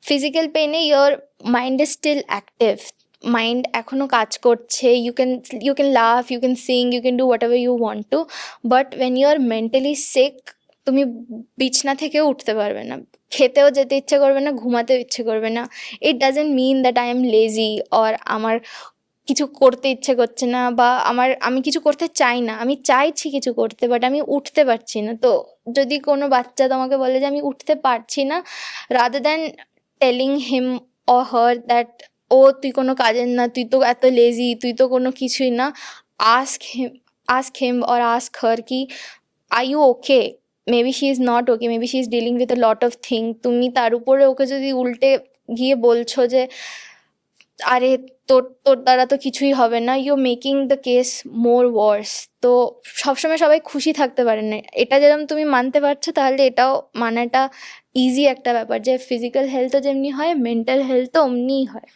Physical পেনে your mind is still active, mind এখনো কাজ করছে, you can laugh, you can sing, you can do whatever you want to, but when you are mentally sick, তুমি বিছনা থেকেও উঠতে পারবে না, খেতেও যেতে ইচ্ছে করবে না, ঘুমাতেও ইচ্ছে করবে না। It doesn't mean that I am lazy or আমার কিছু করতে ইচ্ছে করছে না, বা আমি কিছু করতে চাই না, আমি চাইছি কিছু করতে বাট আমি উঠতে পারছি না। তো যদি কোনো বাচ্চা তোমাকে বলে যে আমি উঠতে পারছি না, rather than telling him or her that ও তুই কোনো কাজের না, তুই তো এত লেজি, তুই তো কোনো কিছুই না, ask him or ask her কি are you okay, maybe she is not okay, maybe she is dealing with a lot of thing. তুমি তার উপরে ওকে যদি উল্টে গিয়ে বলছো যে আরে তোর তোর দ্বারা তো কিছুই হবে না, ইউ মেকিং দ্য কেস মোর ওয়ার্স। তো সবসময় সবাই খুশি থাকতে পারে না, এটা যেরকম তুমি মানতে পারছো, তাহলে এটাও মানাটা ইজি একটা ব্যাপার যে ফিজিক্যাল হেলথও যেমনি হয়, মেন্টাল হেলথও অমনিই হয়।